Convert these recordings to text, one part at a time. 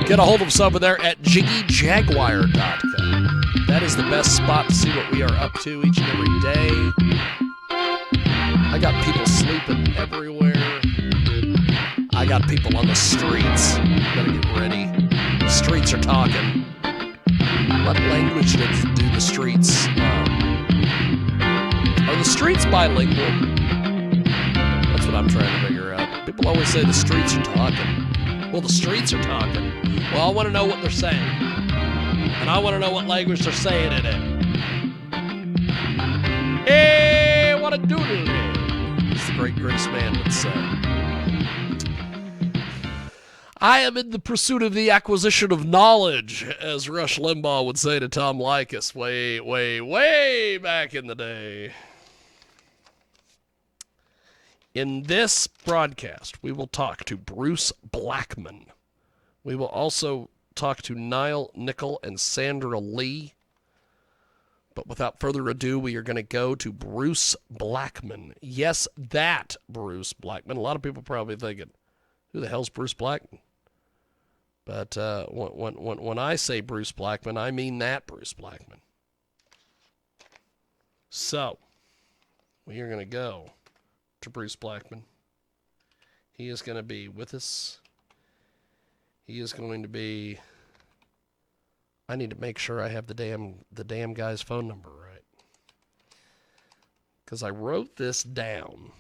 Get a hold of us over there at jiggyjaguar.com. That is the best spot to see what we are up to each and every day. I got people sleeping everywhere. I got people on the streets. Better get ready. The streets are talking. What language do the streets? Are the streets bilingual? That's what I'm trying to figure out. People always say the streets are talking. Well, the streets are talking. Well, I want to know what they're saying. And I want to know what language they're saying it in. Hey, what a doodle, as the great Grace Man would say. I am in the pursuit of the acquisition of knowledge, as Rush Limbaugh would say to Tom Likas way back in the day. In this broadcast, we will talk to Bruce Blackman. We will also talk to Niall Nickel and Sandra Lee. But without further ado, we are going to go to Bruce Blackman. Yes, that Bruce Blackman. A lot of people probably thinking, who the hell's Bruce Blackman? But when I say Bruce Blackman, I mean that Bruce Blackman. So, we are going to go to Bruce Blackman. He is going to be with us. He is going to be... I need to make sure I have the damn guy's phone number right. Because I wrote this down.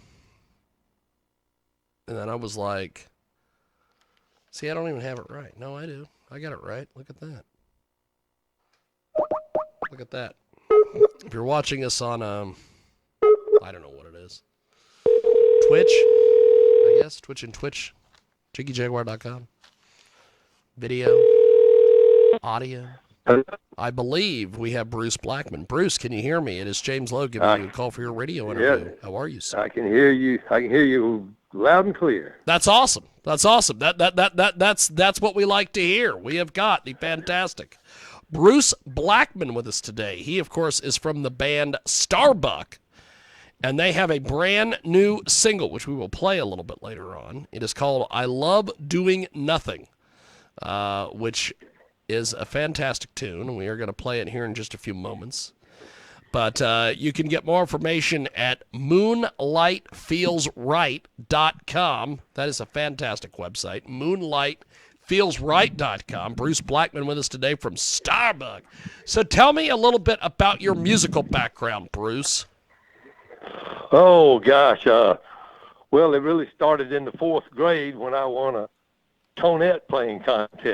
And then I was like... See, I don't even have it right. No, I do. I got it right. Look at that. Look at that. If you're watching us on, I don't know what it is. Twitch, I guess. Twitch and Twitch. JiggyJaguar.com. Video. Audio. I believe we have Bruce Blackman. Bruce, can you hear me? It is James Lowe giving you a call for your radio interview. Yes. How are you, sir? I can hear you. I can hear you loud and clear. That's awesome. That's awesome. That's what we like to hear. We have got the fantastic Bruce Blackman with us today. He, of course, is from the band Starbuck, and they have a brand new single, which we will play a little bit later on. It is called I Love Doing Nothing, which is a fantastic tune, and we are going to play it here in just a few moments. But you can get more information at moonlightfeelsright.com. That is a fantastic website, moonlightfeelsright.com. Bruce Blackman with us today from Starbuck. So tell me a little bit about your musical background, Bruce. Oh, gosh. Well, it really started in the 4th grade when I won a tonette playing contest.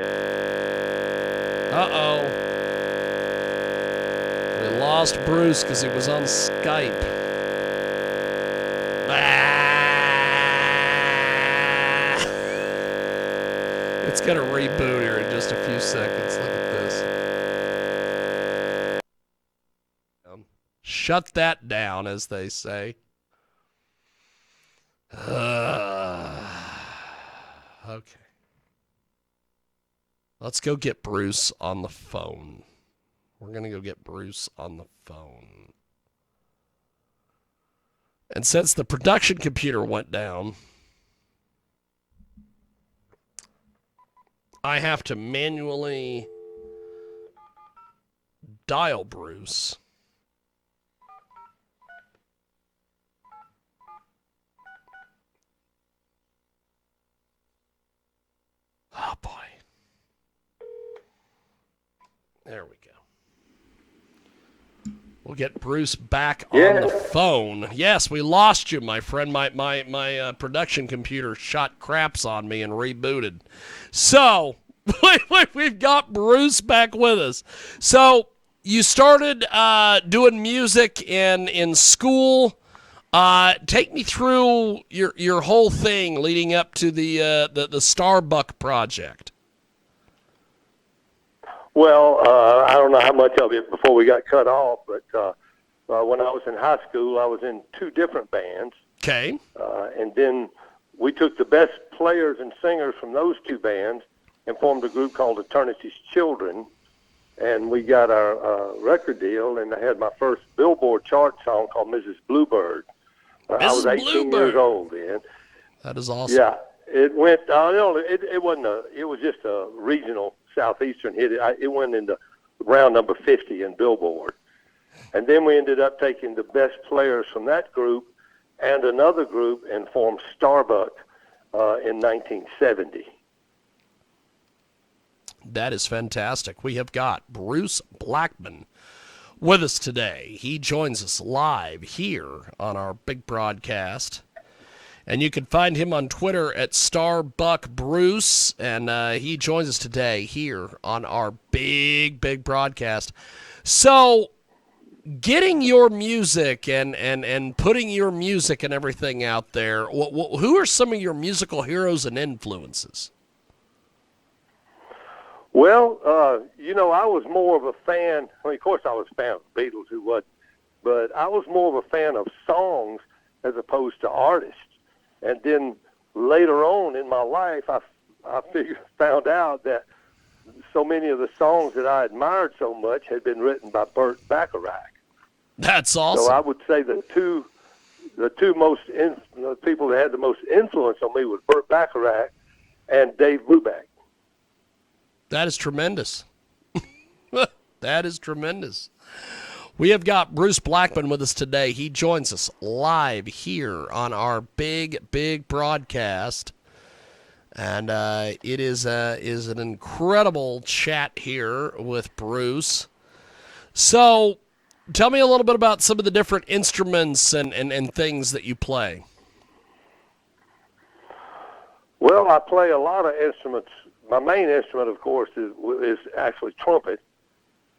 Uh-oh. We lost Bruce because he was on Skype. It's going to reboot here in just a few seconds. Look at this. Shut that down, as they say. Okay. Let's go get Bruce on the phone. We're going to go get Bruce on the phone. And since the production computer went down, I have to manually dial Bruce. Oh, boy. There we go. We'll get Bruce back on the phone. Yes, we lost you, my friend. My production computer shot craps on me and rebooted. So, we've got Bruce back with us. So, you started doing music in school. Take me through your whole thing leading up to the Starbuck project. Well, I don't know how much of it before we got cut off, but when I was in high school, I was in 2 different bands. Okay. And then we took the best players and singers from those 2 bands and formed a group called Eternity's Children. And we got our record deal, and I had my first Billboard chart song called Mrs. Bluebird. I was 18 years old then. That is awesome. Yeah. It went. It wasn't a. It was just a regional southeastern hit. It went into round number 50 in Billboard, and then we ended up taking the best players from that group and another group and formed Starbuck in 1970. That is fantastic. We have got Bruce Blackman with us today. He joins us live here on our big broadcast. And you can find him on Twitter at Starbuck Bruce. And he joins us today here on our big broadcast. So getting your music and putting your music and everything out there, who are some of your musical heroes and influences? Well, I was more of a fan. I mean, of course, I was a fan of the Beatles, who was, but I was more of a fan of songs as opposed to artists. And then later on in my life, I found out that so many of the songs that I admired so much had been written by Burt Bacharach. That's awesome. So I would say the two the people that had the most influence on me was Burt Bacharach and Dave Brubeck. That is tremendous. That is tremendous. We have got Bruce Blackman with us today. He joins us live here on our big broadcast. And it is an incredible chat here with Bruce. So tell me a little bit about some of the different instruments and things that you play. Well, I play a lot of instruments. My main instrument, of course, is actually trumpet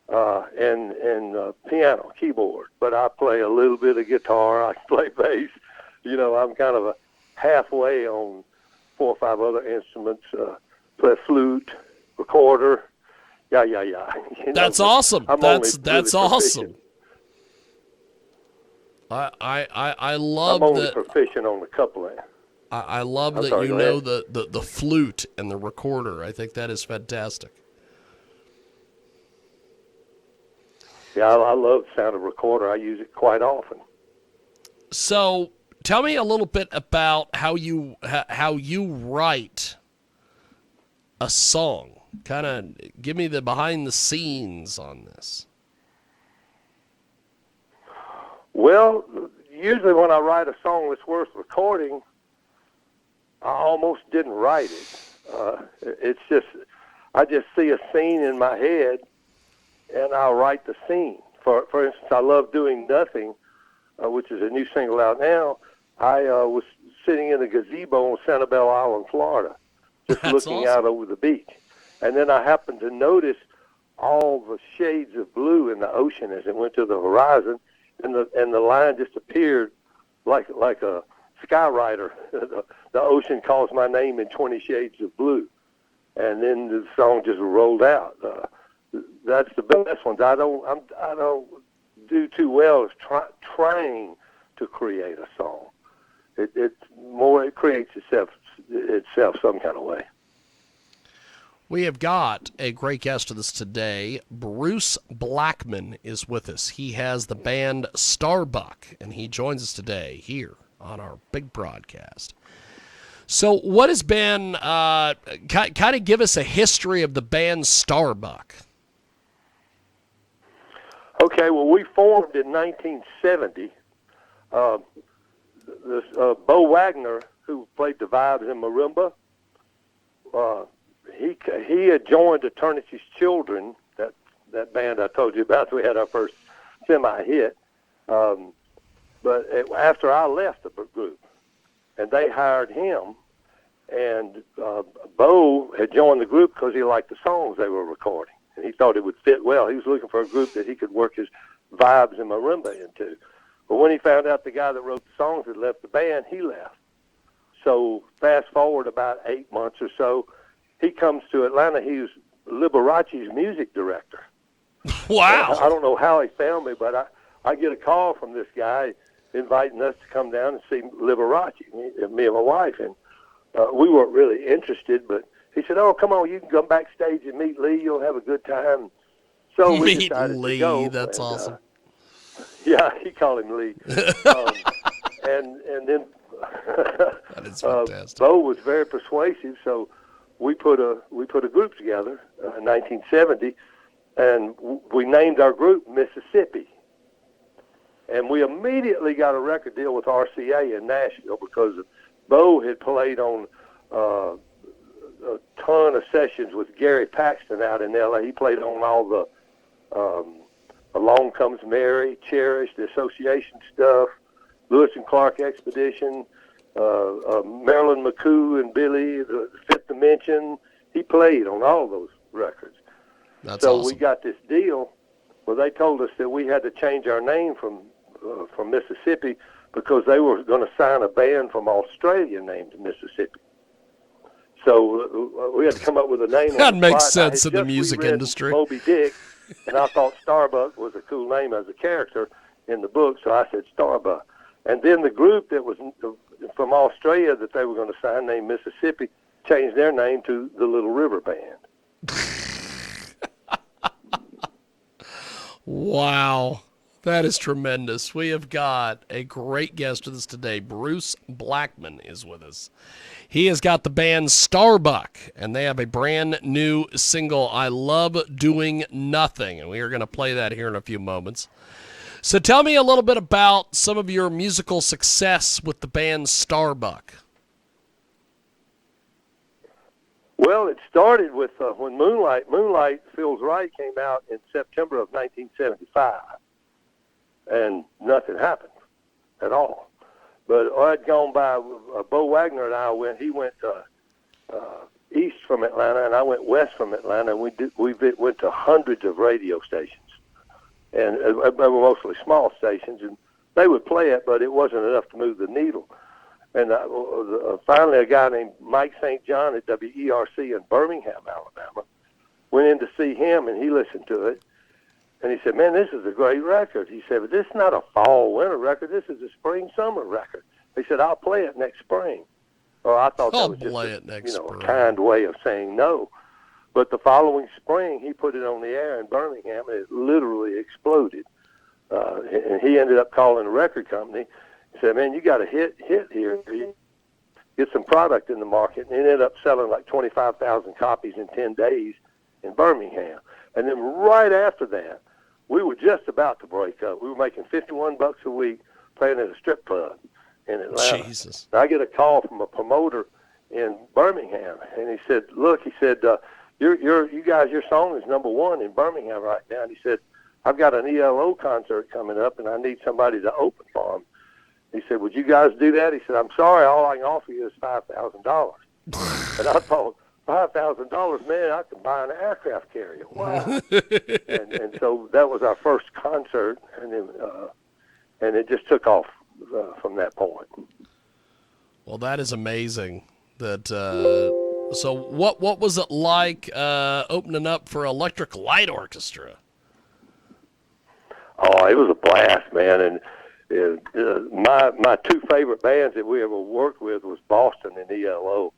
and piano, keyboard. But I play a little bit of guitar. I play bass. I'm kind of a halfway on 4 or 5 other instruments. Play flute, recorder. Yeah. That's awesome. That's really awesome. I love I'm only that. proficient on a couple of. I love that you know the flute and the recorder. I think that is fantastic. Yeah, I love the sound of a recorder. I use it quite often. So tell me a little bit about how you write a song. Kind of give me the behind the scenes on this. Well, usually when I write a song that's worth recording, I almost didn't write it. It's just, I just see a scene in my head, and I'll write the scene. For instance, I love Doing Nothing, which is a new single out now. I was sitting in a gazebo on Sanibel Island, Florida, just looking out over the beach. And then I happened to notice all the shades of blue in the ocean as it went to the horizon, and the line just appeared like a skywriter. The ocean calls my name in 20 shades of blue, and then the song just rolled out. That's the best ones. I don't do too well as trying to create a song. It creates itself some kind of way. We have got a great guest with us today. Bruce Blackman is with us. He has the band Starbuck, and he joins us today here on our big broadcast. So what has been, kind of give us a history of the band Starbuck. Okay, well, we formed in 1970. Bo Wagner, who played the vibes in Marimba, he had joined Eternity's Children, that band I told you about. We had our first semi-hit. But after I left the group, and they hired him, and Bo had joined the group because he liked the songs they were recording, and he thought it would fit well. He was looking for a group that he could work his vibes and marimba into. But when he found out the guy that wrote the songs had left the band, he left. So fast forward about 8 months or so, he comes to Atlanta. He was Liberace's music director. Wow. I don't know how he found me, but I get a call from this guy inviting us to come down and see Liberace, me and my wife. And we weren't really interested, but he said, "Oh, come on, you can come backstage and meet Lee. You'll have a good time." So we decided Lee, to go. that's awesome. Yeah, he called him Lee. And then That is fantastic. Bo was very persuasive, so we put a group together in 1970, and we named our group Mississippi. And we immediately got a record deal with RCA in Nashville because Bo had played on a ton of sessions with Gary Paxton out in L.A. He played on all the Along Comes Mary, Cherish, the Association stuff, Lewis and Clark Expedition, Marilyn McCoo and Billy, the Fifth Dimension. He played on all those records. That's so awesome. we got this deal where they told us that we had to change our name from Mississippi because they were going to sign a band from Australia named Mississippi. So we had to come up with a name. That on the makes spot. sense in the music industry. Moby Dick, and I thought Starbuck was a cool name as a character in the book, so I said Starbuck. And then the group that was from Australia that they were going to sign, named Mississippi, changed their name to the Little River Band. Wow. That is tremendous. We have got a great guest with us today. Bruce Blackman is with us. He has got the band Starbuck, and they have a brand new single, I Love Doing Nothing, and we are going to play that here in a few moments. So tell me a little bit about some of your musical success with the band Starbuck. Well, it started with when Moonlight Feels Right came out in September of 1975. And nothing happened at all. But I'd gone by, Bo Wagner and I went east from Atlanta, and I went west from Atlanta, and we went to hundreds of radio stations. And they were mostly small stations, and they would play it, but it wasn't enough to move the needle. And finally a guy named Mike St. John at WERC in Birmingham, Alabama, went in to see him, and he listened to it. And he said, man, this is a great record. He said, but this is not a fall-winter record. This is a spring-summer record. He said, I'll play it next spring. Well, I thought that was just a kind way of saying no. But the following spring, he put it on the air in Birmingham, and it literally exploded. And he ended up calling the record company. He said, man, you got a hit here. Get some product in the market. And it ended up selling like 25,000 copies in 10 days in Birmingham. And then right after that, we were just about to break up. We were making $51 a week playing at a strip club in Atlanta. Jesus. And I get a call from a promoter in Birmingham, and he said, look, you guys, your song is #1 in Birmingham right now. And he said, I've got an ELO concert coming up, and I need somebody to open for him. He said, would you guys do that? He said, I'm sorry, all I can offer you is $5,000. And I thought, $5,000, man, I can buy an aircraft carrier. Wow. and so that was our first concert, and then and it just took off from that point. Well, that is amazing. That so what was it like opening up for Electric Light Orchestra? Oh, it was a blast, man. And my two favorite bands that we ever worked with was Boston and ELO.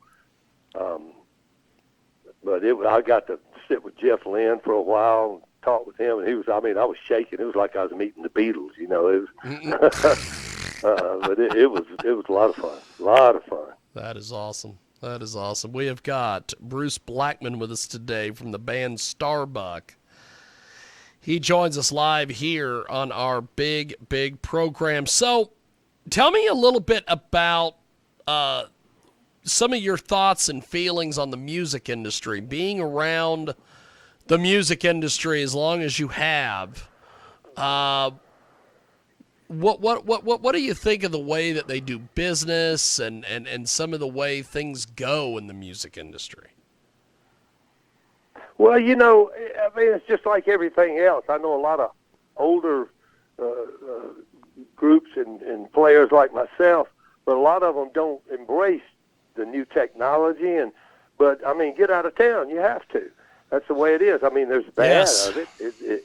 But I got to sit with Jeff Lynne for a while and talk with him, and I was shaking. It was like I was meeting the Beatles, you know. It was, but it was a lot of fun. A lot of fun. That is awesome. That is awesome. We have got Bruce Blackman with us today from the band Starbuck. He joins us live here on our big program. So tell me a little bit about some of your thoughts and feelings on the music industry, being around the music industry as long as you have. What do you think of the way that they do business and some of the way things go in the music industry? Well, I mean, it's just like everything else. I know a lot of older groups and players like myself, but a lot of them don't embrace the new technology. But I mean, get out of town. You have to. That's the way it is. I mean, there's bad of it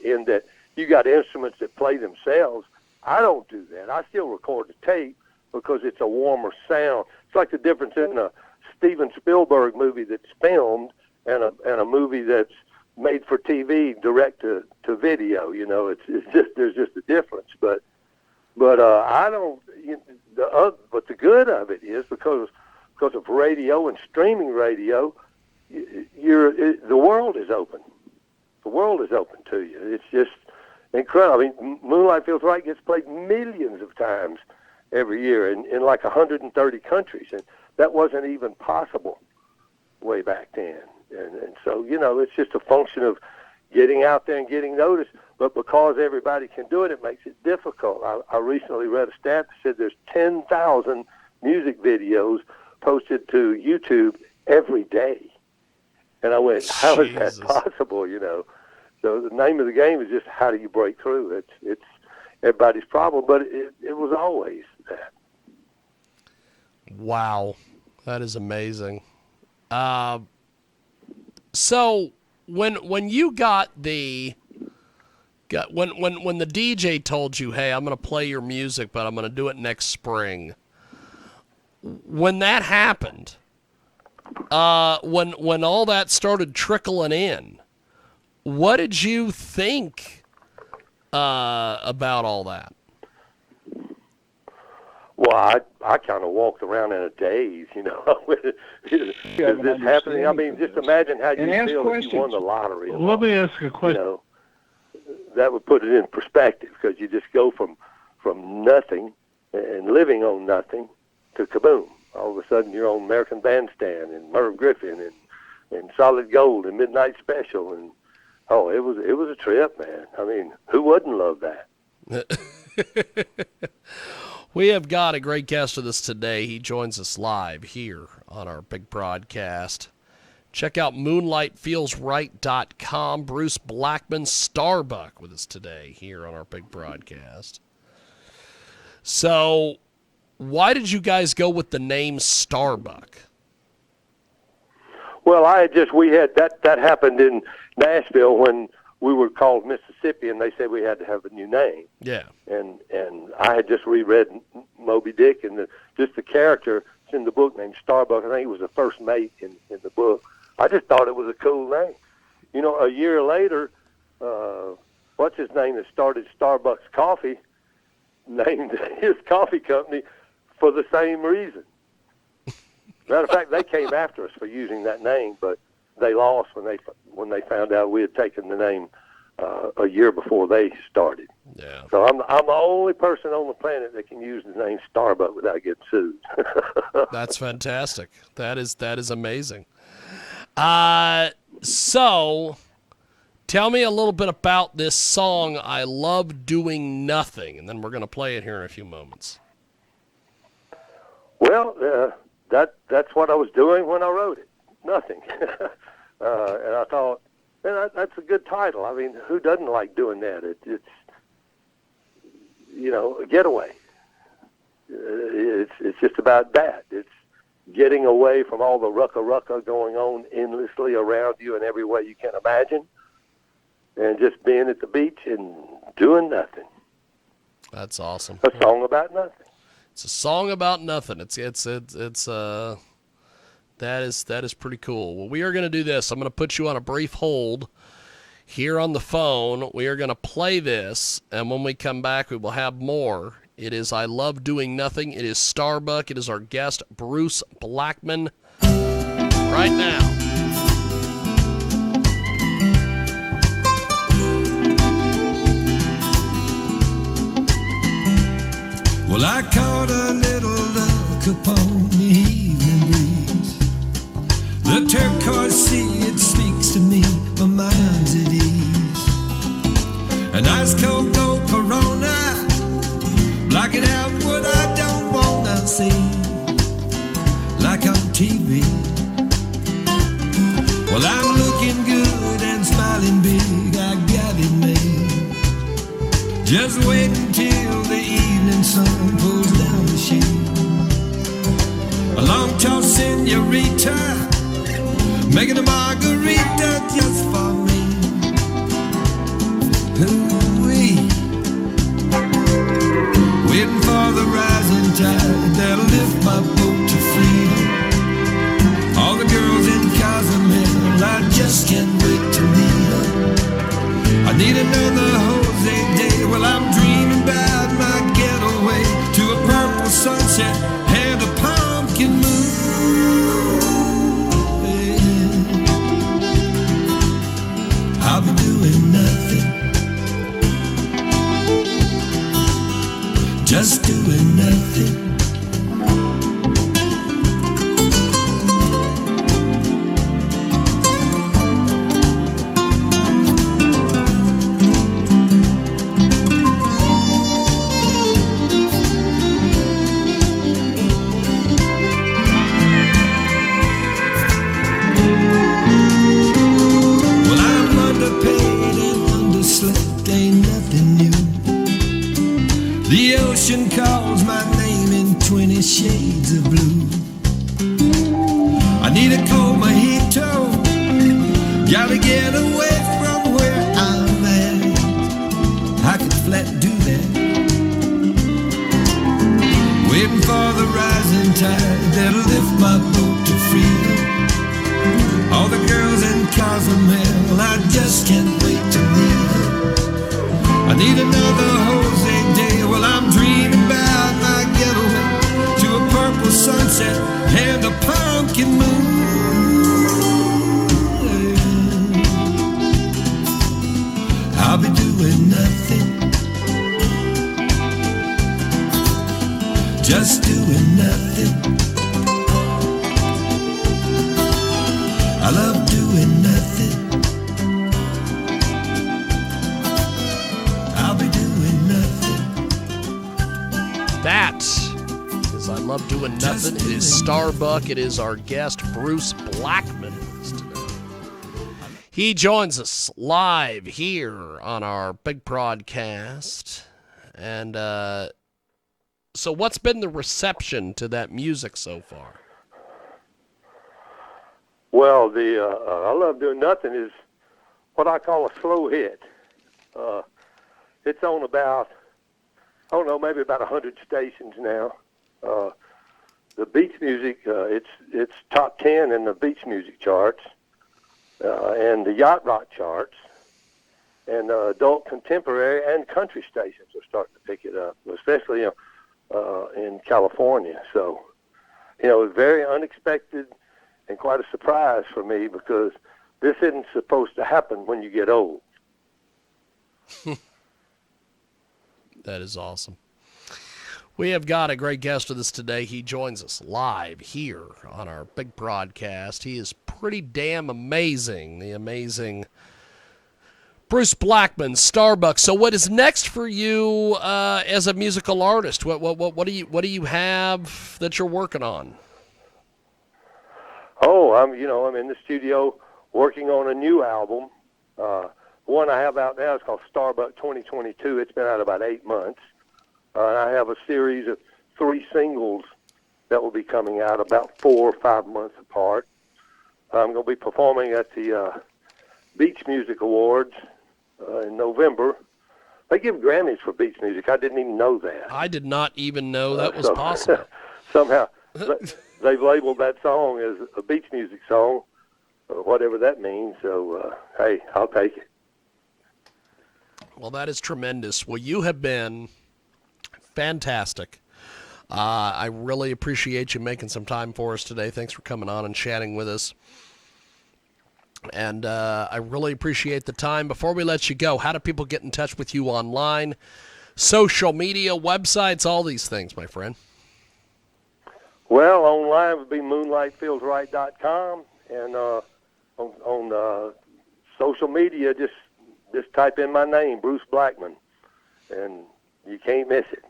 in that you got instruments that play themselves. I don't do that. I still record the tape because it's a warmer sound. It's like the difference in a Steven Spielberg movie that's filmed and a movie that's made for TV, direct to video. It's just there's just a difference. But I don't. But the good of it is because because of radio and streaming radio, the world is open. The world is open to you. It's just incredible. I mean, Moonlight Feels Right gets played millions of times every year in like 130 countries, and that wasn't even possible way back then. And so, it's just a function of getting out there and getting noticed. But because everybody can do it, it makes it difficult. I recently read a stat that said there's 10,000 music videos posted to YouTube every day. And I went, how is that possible, So the name of the game is just how do you break through? It's everybody's problem, but it was always that. Wow, that is amazing. So when you got when the DJ told you, hey, I'm going to play your music, but I'm going to do it next spring. When that happened, when all that started trickling in, what did you think about all that? Well, I kind of walked around in a daze, Is this happening? I mean, just imagine how you feel if you won the lottery. Let me ask a question. That would put it in perspective, because you just go from nothing and living on nothing to kaboom. All of a sudden, you're on American Bandstand and Merv Griffin and Solid Gold and Midnight Special, and it was a trip, man. I mean, who wouldn't love that? We have got a great guest with us today. He joins us live here on our big broadcast. Check out moonlightfeelsright.com. Bruce Blackman, Starbuck, with us today here on our big broadcast. So, why did you guys go with the name Starbuck? Well, we had that happened in Nashville when we were called Mississippi, and they said we had to have a new name. Yeah. And I had just reread Moby Dick, and just the character in the book named Starbuck. I think he was the first mate in the book. I just thought it was a cool name. A year later, what's his name that started Starbucks Coffee named his coffee company for the same reason. Matter of fact, they came after us for using that name, but they lost when they found out we had taken the name a year before they started. Yeah. So I'm the only person on the planet that can use the name Starbuck without getting sued. That's fantastic. That is amazing. So tell me a little bit about this song, I Love Doing Nothing, and then we're going to play it here in a few moments. Well, that's what I was doing when I wrote it. Nothing. And I thought, man, that's a good title. I mean, who doesn't like doing that? It's a getaway. It's just about that. It's getting away from all the rucka going on endlessly around you in every way you can imagine, and just being at the beach and doing nothing. That's awesome. A song about nothing. It's a song about nothing. That is pretty cool. Well, we are going to do this. I'm going to put you on a brief hold here on the phone. We are going to play this, and when we come back, we will have more. It is I Love Doing Nothing. It is Starbuck. It is our guest, Bruce Blackman, right now. Well, I caught a little look upon the evening breeze. The turquoise sea, it speaks to me, my mind's at ease. An ice cold gold Corona, blocking out what I don't wanna see, like on TV. Well, I'm looking good and smiling big, I got it made. Just wait until the evening sun pulls down the shade. A long tall senorita, making a margarita just for me. Ooh-wee. Waiting for the rising tide that'll lift my boat to freedom. All the girls in Cozumel, I just can't wait to meet them. I need another Jose day. Well, I'm dreaming about my getaway to a purple sunset and a pumpkin moon. 20 shades of blue. I need a cold mojito, gotta get away from where I'm at. I could flat do that, waiting for the rising tide that'll lift my boat to freedom. All the girls in Cozumel, I just can't wait to meet them. I need another Jose day while I'm dreaming about my getaway to a purple sunset and a pumpkin moon. I'll be doing nothing, just doing nothing. I love doing nothing. I'll be doing nothing. That is I Love Doing Nothing. It is Starbuck. It is our guest, Bruce Blackman. He joins us live here on our big broadcast. And so what's been the reception to that music so far? Well, the I Love Doing Nothing is what I call a slow hit. It's on about, I don't know, maybe about 100 stations now. The beach music, it's top 10 in the beach music charts, and the yacht rock charts, and adult contemporary and country stations are starting to pick it up, especially in California. So, it was very unexpected and quite a surprise for me because this isn't supposed to happen when you get old. That is awesome. We have got a great guest with us today. He joins us live here on our big broadcast. He is pretty damn amazing, the amazing Bruce Blackman, Starbuck. So, what is next for you as a musical artist? What do you have that you're working on? Oh, I'm in the studio working on a new album. One I have out now is called Starbuck 2022. It's been out about 8 months. And I have a series of 3 singles that will be coming out about 4 or 5 months apart. I'm going to be performing at the Beach Music Awards in November. They give Grammys for beach music. I didn't even know that. I did not even know that was possible. Somehow they've labeled that song as a beach music song, or whatever that means. So, hey, I'll take it. Well, that is tremendous. Well, you have been fantastic. I really appreciate you making some time for us today. Thanks for coming on and chatting with us. And I really appreciate the time. Before we let you go, how do people get in touch with you online? Social media, websites, all these things, my friend. Well, online would be moonlightfeelsright.com, and on social media, just type in my name, Bruce Blackman, and you can't miss it.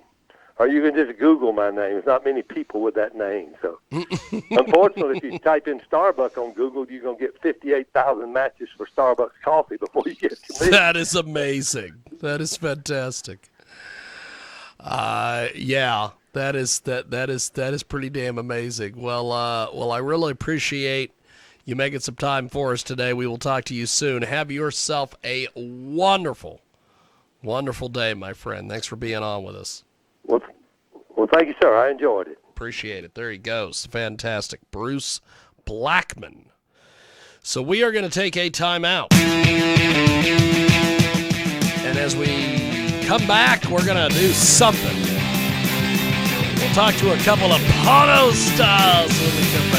Or you can just Google my name. There's not many people with that name. So, unfortunately, if you type in Starbuck on Google, you're going to get 58,000 matches for Starbucks coffee before you get to me. That is amazing. That is fantastic. Yeah, that is pretty damn amazing. Well, I really appreciate you making some time for us today. We will talk to you soon. Have yourself a wonderful, wonderful day, my friend. Thanks for being on with us. Well, thank you, sir. I enjoyed it. Appreciate it. There he goes. Fantastic. Bruce Blackman. So we are going to take a timeout. And as we come back, we're going to do something. We'll talk to a couple of Pono styles when we come back.